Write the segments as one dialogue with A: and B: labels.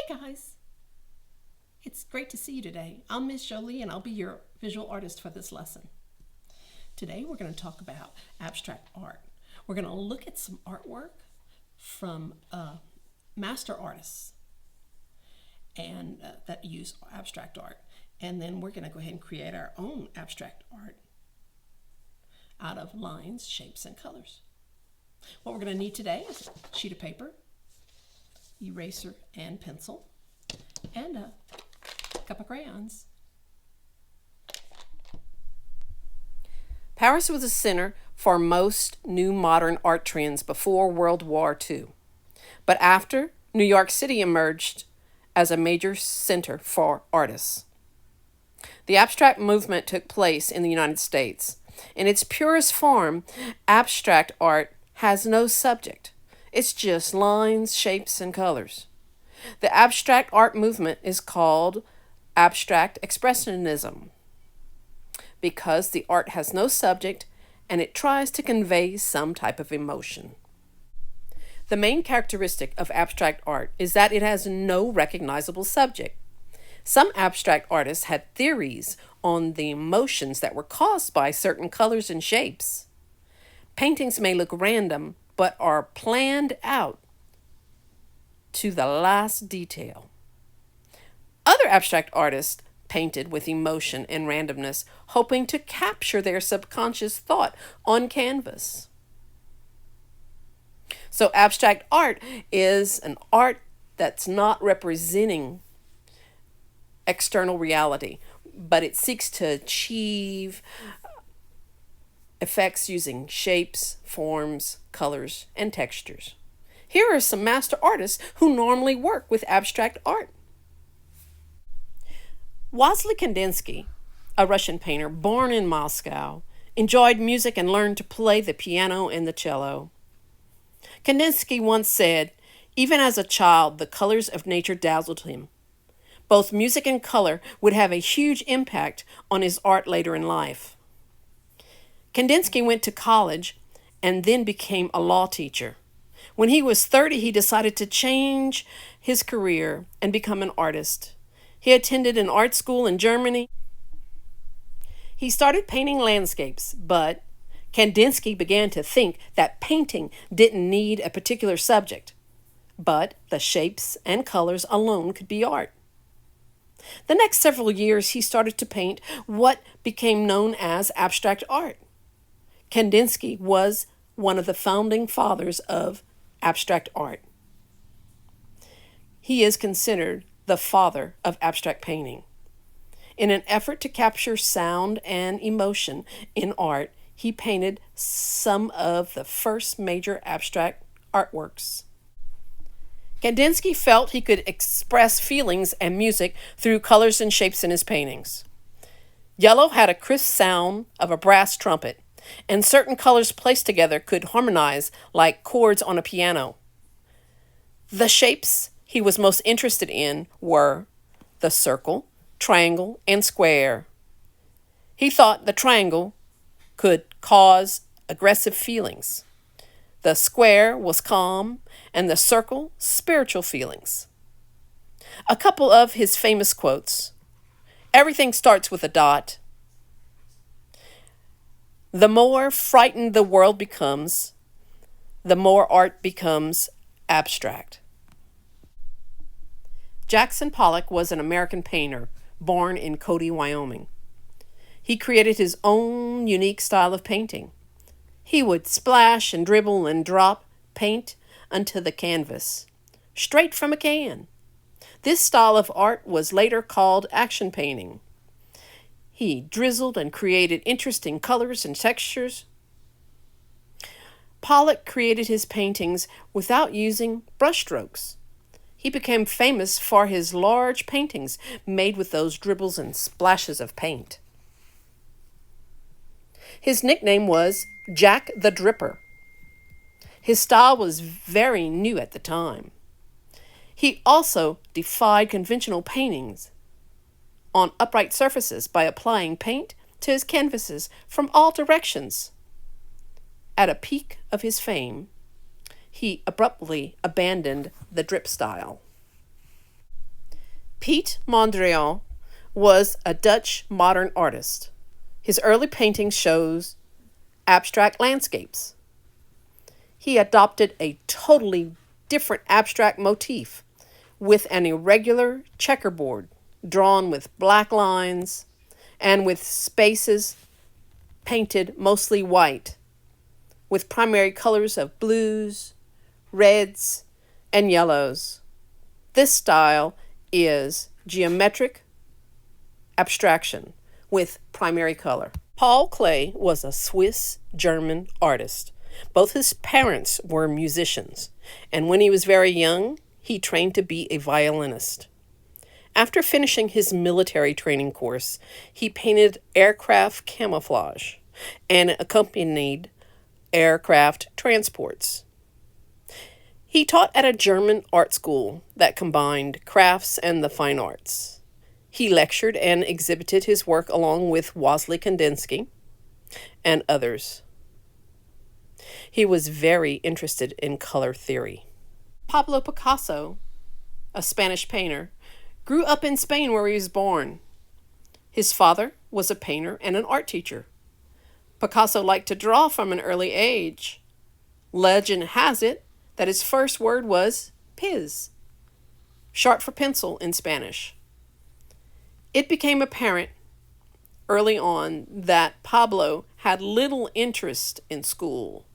A: Hey guys, it's great to see you today. I'm Miss Joli and I'll be your visual artist for this lesson. Today we're going to talk about abstract art. We're going to look at some artwork from master artists and that use abstract art. And then we're going to go ahead and create our own abstract art out of lines, shapes, and colors. What we're going to need today is a sheet of paper, eraser and pencil, and a cup of crayons.
B: Paris was a center for most new modern art trends before World War II. But after, New York City emerged as a major center for artists. The abstract movement took place in the United States. In its purest form, abstract art has no subject. It's just lines, shapes, and colors. The abstract art movement is called abstract expressionism because the art has no subject and it tries to convey some type of emotion. The main characteristic of abstract art is that it has no recognizable subject. Some abstract artists had theories on the emotions that were caused by certain colors and shapes. Paintings may look random, but are planned out to the last detail. Other abstract artists painted with emotion and randomness, hoping to capture their subconscious thought on canvas. So abstract art is an art that's not representing external reality, but it seeks to achieve effects using shapes, forms, colors, and textures. Here are some master artists who normally work with abstract art. Wassily Kandinsky, a Russian painter born in Moscow, enjoyed music and learned to play the piano and the cello. Kandinsky once said, even as a child, the colors of nature dazzled him. Both music and color would have a huge impact on his art later in life. Kandinsky went to college and then became a law teacher. When he was 30, he decided to change his career and become an artist. He attended an art school in Germany. He started painting landscapes, but Kandinsky began to think that painting didn't need a particular subject, but the shapes and colors alone could be art. The next several years, he started to paint what became known as abstract art. Kandinsky was one of the founding fathers of abstract art. He is considered the father of abstract painting. In an effort to capture sound and emotion in art, he painted some of the first major abstract artworks. Kandinsky felt he could express feelings and music through colors and shapes in his paintings. Yellow had a crisp sound of a brass trumpet, and certain colors placed together could harmonize like chords on a piano. The shapes he was most interested in were the circle, triangle, and square. He thought the triangle could cause aggressive feelings. The square was calm, and the circle, spiritual feelings. A couple of his famous quotes. Everything starts with a dot. The more frightened the world becomes, the more art becomes abstract. Jackson Pollock was an American painter born in Cody, Wyoming. He created his own unique style of painting. He would splash and dribble and drop paint onto the canvas, straight from a can. This style of art was later called action painting. He drizzled and created interesting colors and textures. Pollock created his paintings without using brushstrokes. He became famous for his large paintings made with those dribbles and splashes of paint. His nickname was Jack the Dripper. His style was very new at the time. He also defied conventional paintings on upright surfaces by applying paint to his canvases from all directions. At a peak of his fame, he abruptly abandoned the drip style. Piet Mondrian was a Dutch modern artist. His early painting shows abstract landscapes. He adopted a totally different abstract motif with an irregular checkerboard drawn with black lines and with spaces painted mostly white, with primary colors of blues, reds, and yellows. This style is geometric abstraction with primary color. Paul Klee was a Swiss-German artist. Both his parents were musicians, and when he was very young, he trained to be a violinist. After finishing his military training course, he painted aircraft camouflage and accompanied aircraft transports. He taught at a German art school that combined crafts and the fine arts. He lectured and exhibited his work along with Wassily Kandinsky and others. He was very interested in color theory. Pablo Picasso, a Spanish painter, grew up in Spain where he was born. His father was a painter and an art teacher. Picasso liked to draw from an early age. Legend has it that his first word was piz, short for pencil in Spanish. It became apparent early on that Pablo had little interest in school,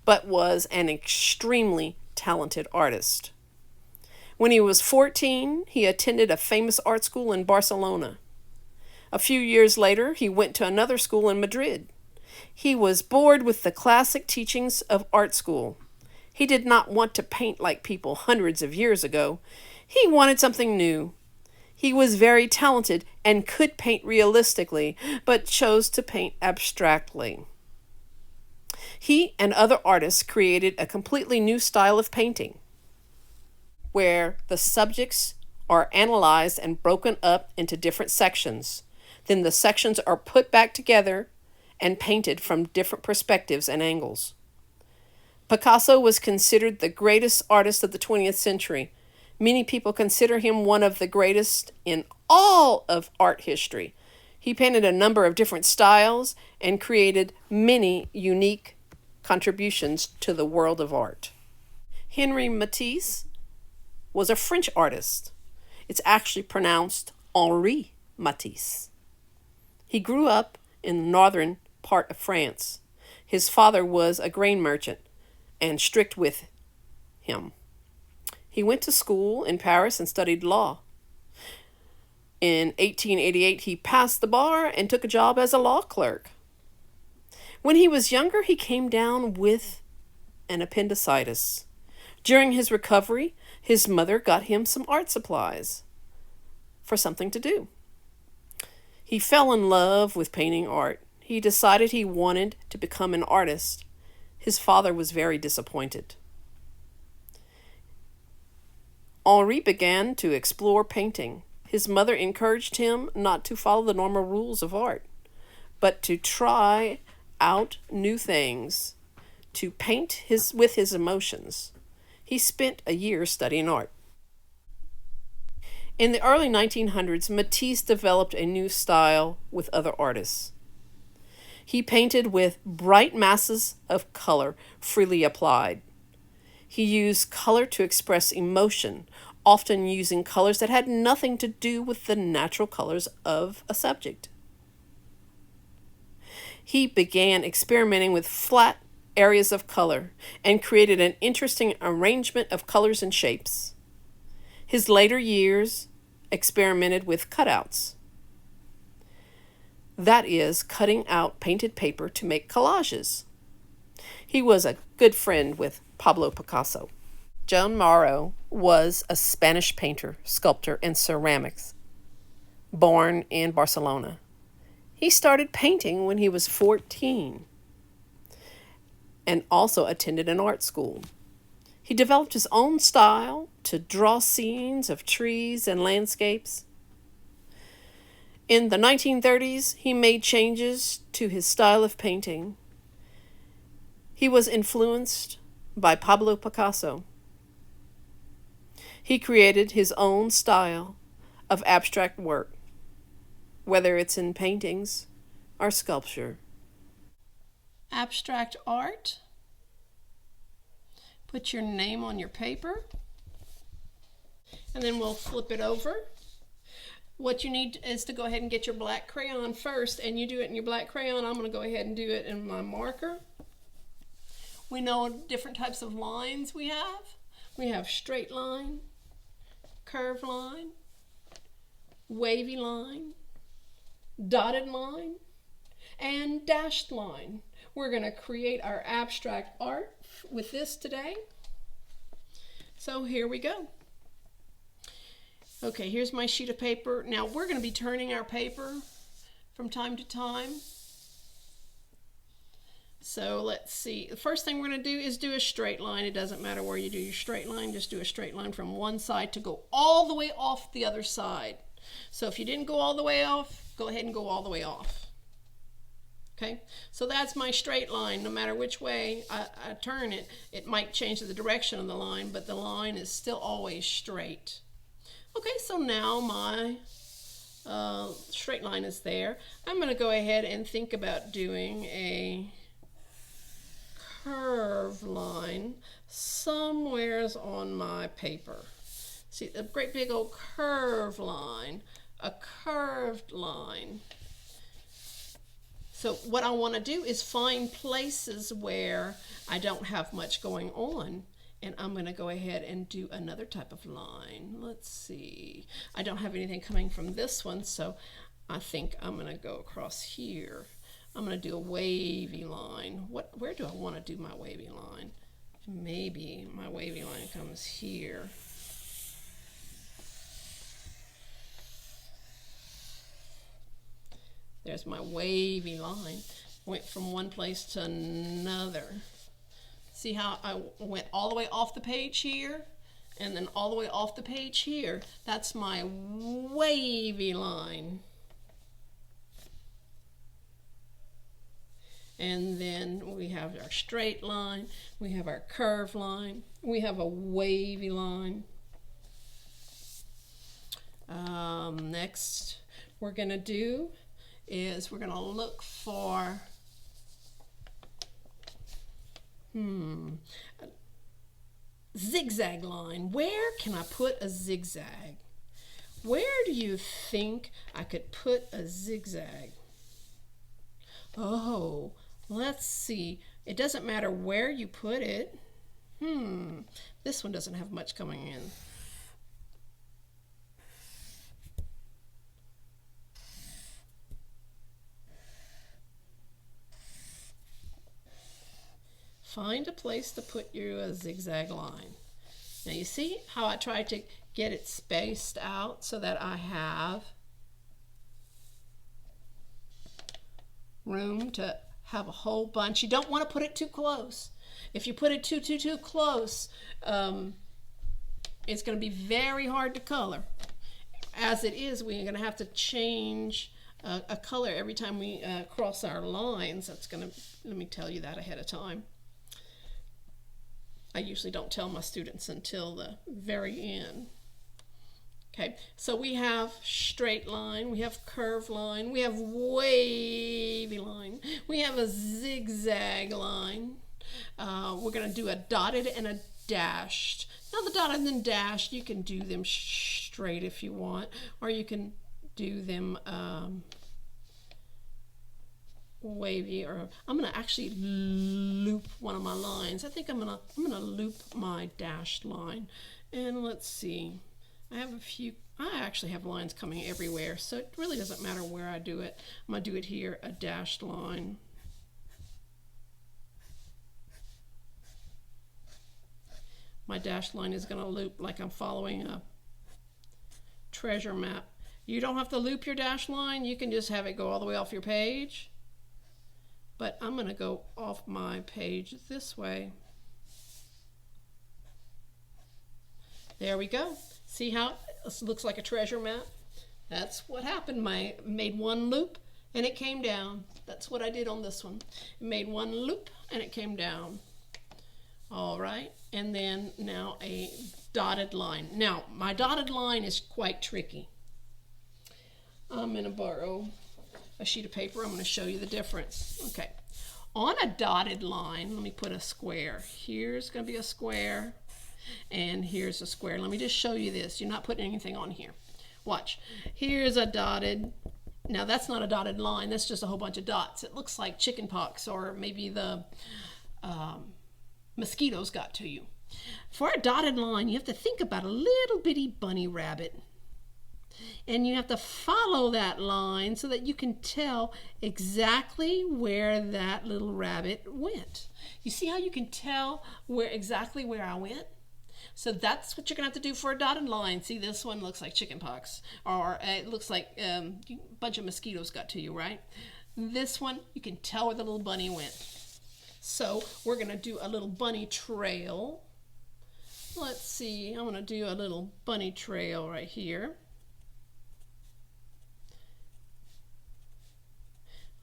B: but was an extremely talented artist. When he was 14, he attended a famous art school in Barcelona. A few years later, he went to another school in Madrid. He was bored with the classic teachings of art school. He did not want to paint like people hundreds of years ago. He wanted something new. He was very talented and could paint realistically, but chose to paint abstractly. He and other artists created a completely new style of painting, where the subjects are analyzed and broken up into different sections. Then the sections are put back together and painted from different perspectives and angles. Picasso was considered the greatest artist of the 20th century. Many people consider him one of the greatest in all of art history. He painted a number of different styles and created many unique contributions to the world of art. Henri Matisse was a French artist. It's actually pronounced Henri Matisse. He grew up in the northern part of France. His father was a grain merchant and strict with him. He went to school in Paris and studied law. In 1888, he passed the bar and took a job as a law clerk. When he was younger, he came down with an appendicitis. During his recovery, his mother got him some art supplies for something to do. He fell in love with painting art. He decided he wanted to become an artist. His father was very disappointed. Henri began to explore painting. His mother encouraged him not to follow the normal rules of art, but to try out new things, to paint with his emotions. He spent a year studying art. In the early 1900s, Matisse developed a new style with other artists. He painted with bright masses of color freely applied. He used color to express emotion, often using colors that had nothing to do with the natural colors of a subject. He began experimenting with flat areas of color and created an interesting arrangement of colors and shapes. His later years experimented with cutouts. That is, cutting out painted paper to make collages. He was a good friend with Pablo Picasso. Joan Mauro was a Spanish painter, sculptor, and ceramics, born in Barcelona. He started painting when he was 14 and also attended an art school. He developed his own style to draw scenes of trees and landscapes. In the 1930s, he made changes to his style of painting. He was influenced by Pablo Picasso. He created his own style of abstract work, whether it's in paintings or sculpture.
A: Abstract art. Put your name on your paper, and then we'll flip it over. What you need is to go ahead and get your black crayon first, and you do it in your black crayon. I'm going to go ahead and do it in my marker. We know different types of lines we have. We have straight line, curved line, wavy line, dotted line, and dashed line. We're going to create our abstract art with this today. So here we go. Okay, here's my sheet of paper. Now we're going to be turning our paper from time to time. So let's see. The first thing we're going to do is do a straight line. It doesn't matter where you do your straight line. Just do a straight line from one side to go all the way off the other side. So if you didn't go all the way off, go ahead and go all the way off. Okay, so that's my straight line. No matter which way I turn it, it might change the direction of the line, but the line is still always straight. Okay, so now my straight line is there. I'm going to go ahead and think about doing a curved line somewheres on my paper. See, a great big old curved line, a curved line. So what I want to do is find places where I don't have much going on. And I'm going to go ahead and do another type of line. Let's see. I don't have anything coming from this one, so I think I'm going to go across here. I'm going to do a wavy line. Where do I want to do my wavy line? Maybe my wavy line comes here. There's my wavy line. Went from one place to another. See how I went all the way off the page here and then all the way off the page here? That's my wavy line. And then we have our straight line, we have our curved line, we have a wavy line. Next we're going to do is we're going to look for zigzag line. Where can I put a zigzag? Where do you think I could put a zigzag? Oh, let's see. It doesn't matter where you put it. This one doesn't have much coming in. Find a place to put your zigzag line. Now you see how I tried to get it spaced out so that I have room to have a whole bunch. You don't want to put it too close. If you put it too close, it's going to be very hard to color. As it is, we're going to have to change a color every time we cross our lines. That's going to, let me tell you that ahead of time. I usually don't tell my students until the very end. Okay, so we have straight line, we have curved line, we have wavy line, we have a zigzag line. We're going to do a dotted and a dashed. Now the dotted and dashed, you can do them straight if you want, or you can do them wavy, or I'm going to actually loop one of my lines. I think I'm going to loop my dashed line. And let's see. I actually have lines coming everywhere, so it really doesn't matter where I do it. I'm going to do it here, a dashed line. My dashed line is going to loop like I'm following a treasure map. You don't have to loop your dashed line. You can just have it go all the way off your page. But I'm going to go off my page this way. There we go. See how it looks like a treasure map? That's what happened. I made one loop and it came down. That's what I did on this one. Made one loop and it came down. All right, and then now a dotted line. Now, my dotted line is quite tricky. I'm going to borrow a sheet of paper. I'm going to show you the difference. Okay. On a dotted line, let me put a square. Here's going to be a square, and here's a square. Let me just show you this. You're not putting anything on here. Watch. Here's a dotted. Now that's not a dotted line. That's just a whole bunch of dots. It looks like chicken pox, or maybe the mosquitoes got to you. For a dotted line, you have to think about a little bitty bunny rabbit. And you have to follow that line so that you can tell exactly where that little rabbit went. You see how you can tell exactly where I went? So that's what you're going to have to do for a dotted line. See, this one looks like chicken pox, or it looks like a bunch of mosquitoes got to you, right? This one, you can tell where the little bunny went. So we're going to do a little bunny trail. Let's see, I'm going to do a little bunny trail right here.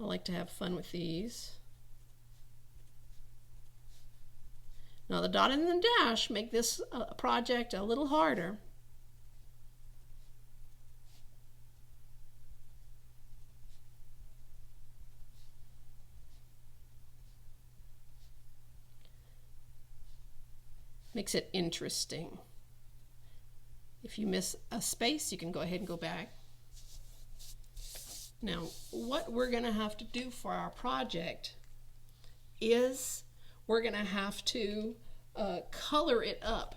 A: I like to have fun with these. Now the dot and the dash make this project a little harder. Makes it interesting. If you miss a space, you can go ahead and go back. Now, what we're going to have to do for our project is we're going to have to color it up.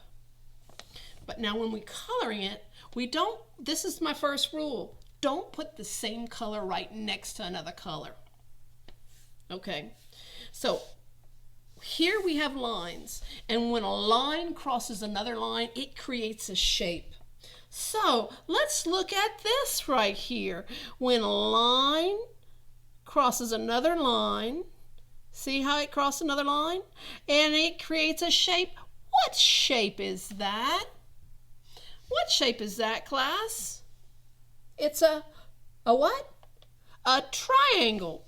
A: But now when we're coloring it, this is my first rule, don't put the same color right next to another color. Okay, so here we have lines, and when a line crosses another line, it creates a shape. So let's look at this right here. When a line crosses another line, see how it crossed another line? And it creates a shape. What shape is that? What shape is that, class? It's a what? A triangle.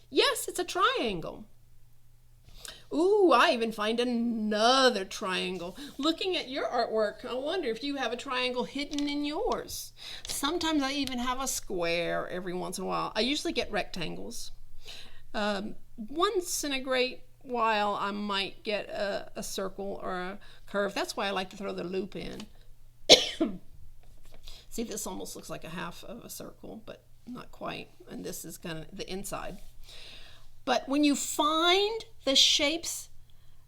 A: Yes, it's a triangle. Ooh, I even find another triangle. Looking at your artwork, I wonder if you have a triangle hidden in yours. Sometimes I even have a square every once in a while. I usually get rectangles. Once in a great while, I might get a circle or a curve. That's why I like to throw the loop in. See, this almost looks like a half of a circle, but not quite. And this is kind of the inside. But when you find the shapes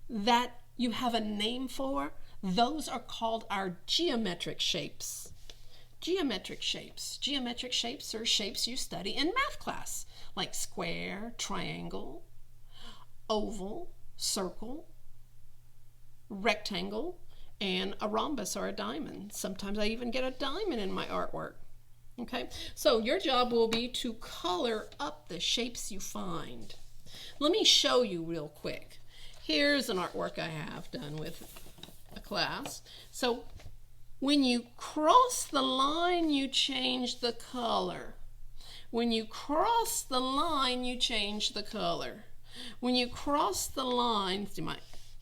A: that you have a name for, those are called our geometric shapes. Geometric shapes. Geometric shapes are shapes you study in math class, like square, triangle, oval, circle, rectangle, and a rhombus or a diamond. Sometimes I even get a diamond in my artwork. Okay, so your job will be to color up the shapes you find. Let me show you real quick. Here's an artwork I have done with a class. So when you cross the line, you change the color. When you cross the line, you change the color. When you cross the line, see,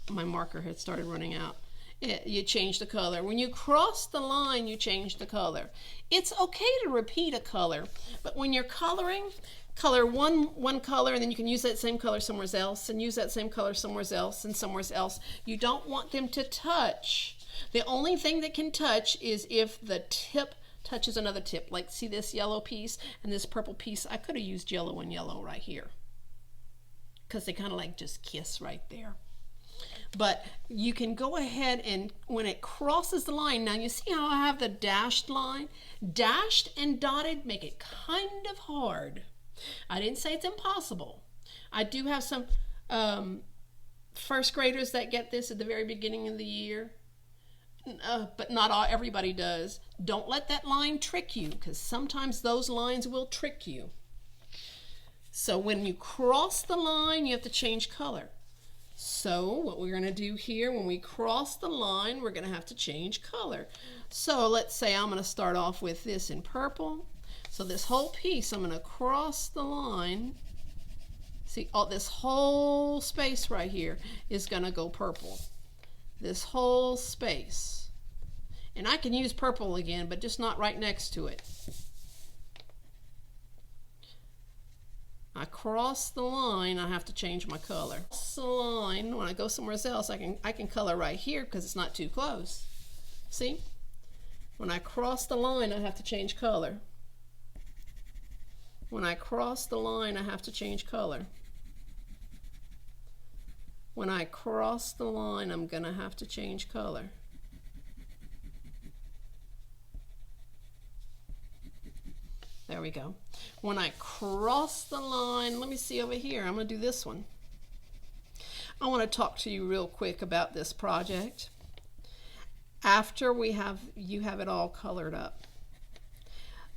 A: my marker had started running out. You change the color. When you cross the line, you change the color. It's okay to repeat a color, but when you're coloring, color one color, and then you can use that same color somewhere else, and use that same color somewhere else, and somewhere else. You don't want them to touch. The only thing that can touch is if the tip touches another tip. Like, see this yellow piece and this purple piece? I could have used yellow and yellow right here, because they kind of like just kiss right there. But you can go ahead and when it crosses the line, now you see how I have the dashed line? Dashed and dotted make it kind of hard. I didn't say it's impossible. I do have some first graders that get this at the very beginning of the year, but not everybody does. Don't let that line trick you, because sometimes those lines will trick you. So when you cross the line, you have to change color. So what we're going to do here, when we cross the line, we're going to have to change color. So let's say I'm going to start off with this in purple. So this whole piece, I'm going to cross the line. See, this whole space right here is going to go purple. This whole space. And I can use purple again, but just not right next to it. I cross the line, I have to change my color. Cross the line, when I go somewhere else, I can color right here because it's not too close. See? When I cross the line, I have to change color. When I cross the line, I have to change color. When I cross the line, I'm gonna have to change color. There we go. When I cross the line, let me see over here. I'm going to do this one. I want to talk to you real quick about this project. After you have it all colored up,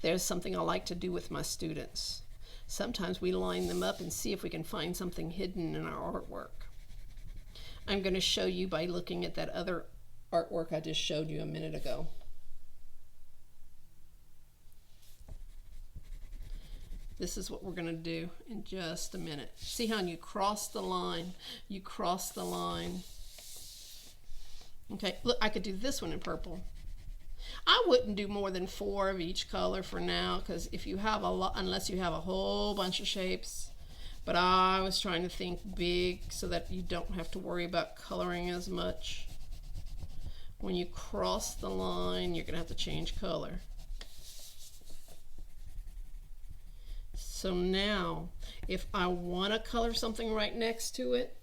A: there's something I like to do with my students. Sometimes we line them up and see if we can find something hidden in our artwork. I'm going to show you by looking at that other artwork I just showed you a minute ago. This is what we're going to do in just a minute. See how you cross the line? You cross the line. Okay, look, I could do this one in purple. I wouldn't do more than 4 of each color for now, because if you have a lot, unless you have a whole bunch of shapes. But I was trying to think big so that you don't have to worry about coloring as much. When you cross the line, you're going to have to change color. So now, if I want to color something right next to it,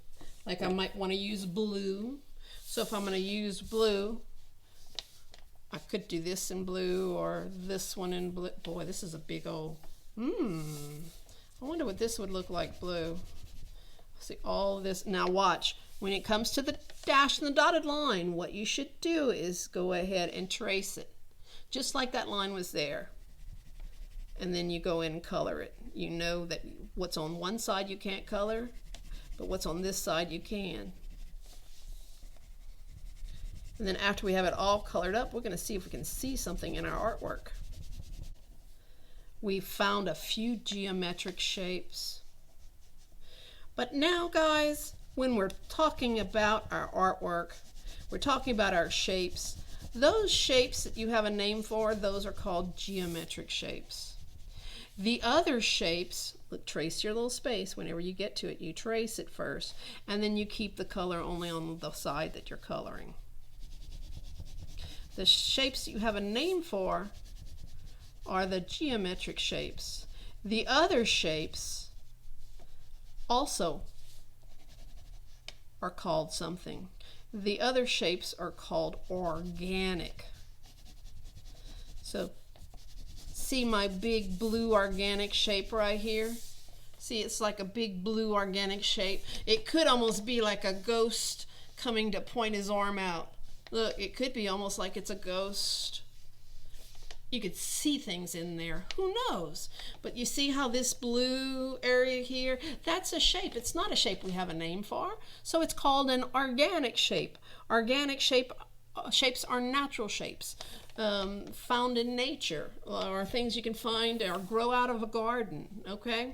A: like I might want to use blue. So if I'm going to use blue, I could do this in blue or this one in blue. Boy, this is a big old, I wonder what this would look like blue. See all of this. Now watch, when it comes to the dash and the dotted line, what you should do is go ahead and trace it, just like that line was there. And then you go in and color it. You know that what's on one side you can't color, but what's on this side you can. And then after we have it all colored up, we're going to see if we can see something in our artwork. We found a few geometric shapes. But now, guys, when we're talking about our artwork, we're talking about our shapes. Those shapes that you have a name for, those are called geometric shapes. The other shapes, look, trace your little space. Whenever you get to it, you trace it first, and then you keep the color only on the side that you're coloring. The shapes you have a name for are the geometric shapes. The other shapes also are called something. The other shapes are called organic. So see my big blue organic shape right here? See, it's like a big blue organic shape. It could almost be like a ghost coming to point his arm out. Look, it could be almost like it's a ghost. You could see things in there. Who knows? But you see how this blue area here, that's a shape. It's not a shape we have a name for. So it's called an organic shape. Organic shapes are natural shapes found in nature, or things you can find or grow out of a garden, okay?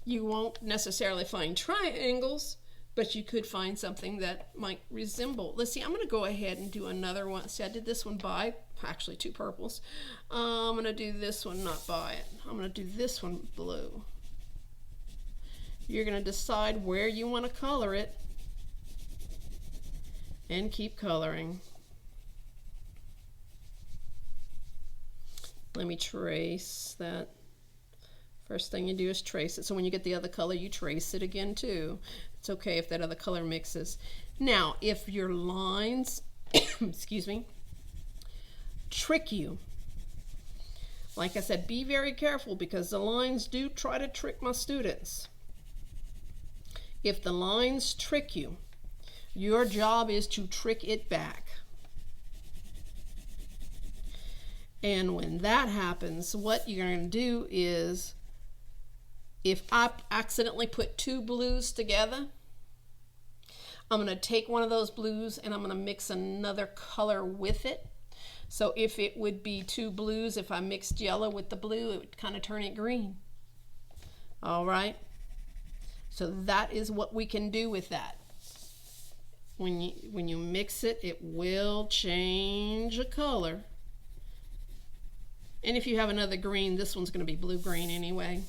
A: You won't necessarily find triangles, but you could find something that might resemble. Let's see, I'm going to go ahead and do another one. See, I did this one by, actually 2 purples. I'm going to do this one not by it. I'm going to do this one blue. You're going to decide where you want to color it and keep coloring. Let me trace that. First thing you do is trace it. So when you get the other color, you trace it again too. It's okay if that other color mixes. Now, if your lines, excuse me, trick you, like I said, be very careful because the lines do try to trick my students. If the lines trick you, your job is to trick it back. And when that happens, what you're going to do is, if I accidentally put 2 blues together, I'm going to take one of those blues and I'm going to mix another color with it. So if it would be 2 blues, if I mixed yellow with the blue, it would kind of turn it green. All right. So that is what we can do with that. when you mix it, it will change the color. And if you have another green, this one's going to be blue-green anyway.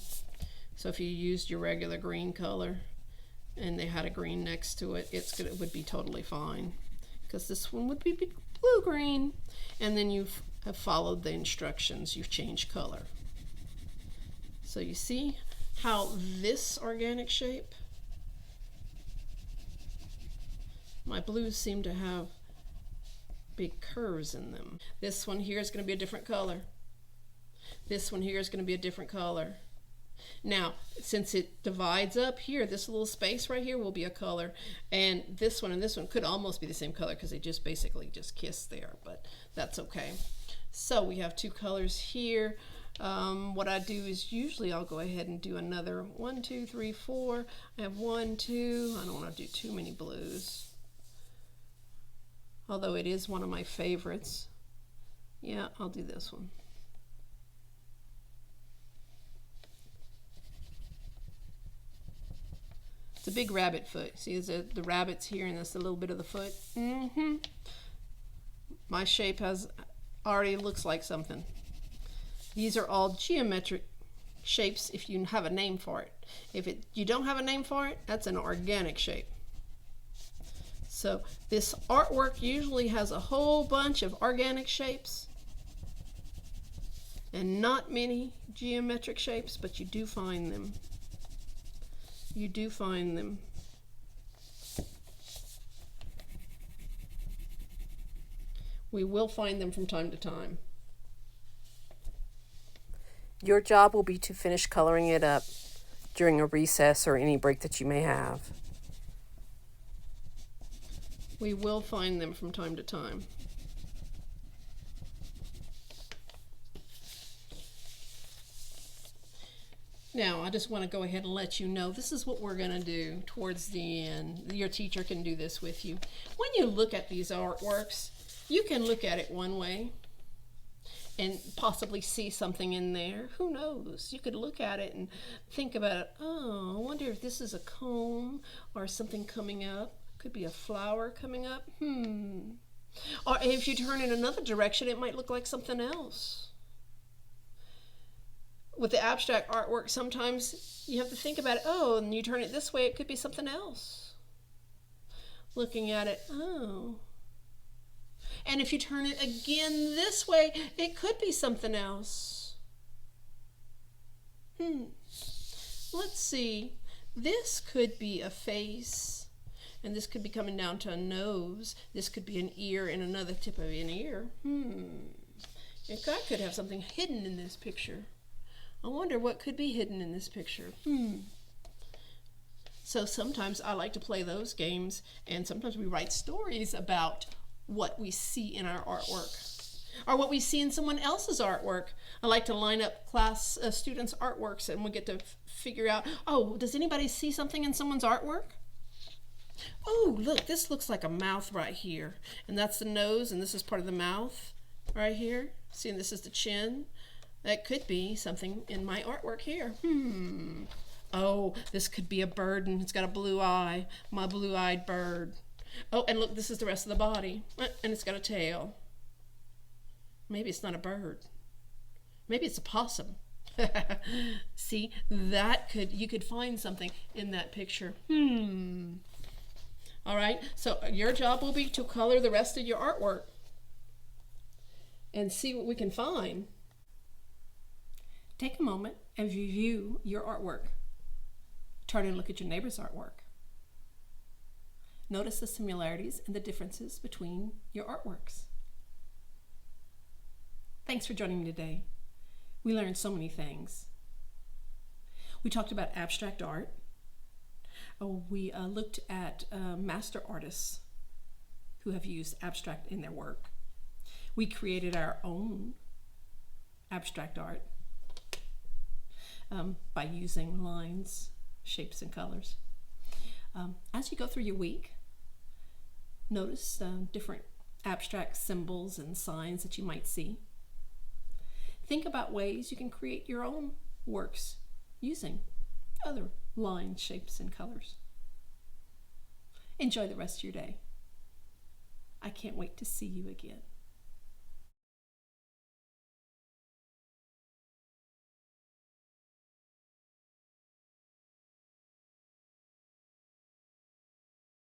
A: So if you used your regular green color and they had a green next to it, it would be totally fine, because this one would be blue-green. And then you have followed the instructions. You've changed color. So you see how this organic shape, my blues seem to have big curves in them. This one here is going to be a different color. This one here is going to be a different color. Now, since it divides up here, this little space right here will be a color, and this one could almost be the same color because they just basically just kiss there, but that's okay. So we have two colors here. What I do is usually I'll go ahead and do another 1, 2, 3, 4. I have 1, 2. I don't want to do too many blues, although it is one of my favorites. Yeah, I'll do this one. It's a big rabbit foot. See, the rabbit's here, and that's a little bit of the foot. My shape already looks like something. These are all geometric shapes if you have a name for it. If you don't have a name for it, that's an organic shape. So this artwork usually has a whole bunch of organic shapes and not many geometric shapes, but you do find them. You do find them. We will find them from time to time.
B: Your job will be to finish coloring it up during a recess or any break that you may have.
A: We will find them from time to time. Now, I just want to go ahead and let you know this is what we're going to do towards the end. Your teacher can do this with you. When you look at these artworks, you can look at it one way and possibly see something in there. Who knows? You could look at it and think about it. Oh, I wonder if this is a comb or something coming up. Could be a flower coming up. Or if you turn in another direction, it might look like something else. With the abstract artwork, sometimes you have to think about it. Oh, and you turn it this way, it could be something else. Looking at it, oh. And if you turn it again this way, it could be something else. Let's see. This could be a face, and this could be coming down to a nose. This could be an ear and another tip of an ear. I could have something hidden in this picture. I wonder what could be hidden in this picture. So sometimes I like to play those games, and sometimes we write stories about what we see in our artwork or what we see in someone else's artwork. I like to line up class students' artworks, and we get to figure out, oh, does anybody see something in someone's artwork? Oh, look, this looks like a mouth right here, and that's the nose, and this is part of the mouth right here. See, and this is the chin. That could be something in my artwork here. Oh, this could be a bird, and it's got a blue eye, my blue-eyed bird. Oh, and look, this is the rest of the body, and it's got a tail. Maybe it's not a bird. Maybe it's a possum. See, you could find something in that picture. All right, so your job will be to color the rest of your artwork and see what we can find. Take a moment and review your artwork. Try to look at your neighbor's artwork. Notice the similarities and the differences between your artworks. Thanks for joining me today. We learned so many things. We talked about abstract art. We looked at master artists who have used abstract in their work. We created our own abstract art by using lines, shapes, and colors. As you go through your week, notice different abstract symbols and signs that you might see. Think about ways you can create your own works using other lines, shapes, and colors. Enjoy the rest of your day. I can't wait to see you again.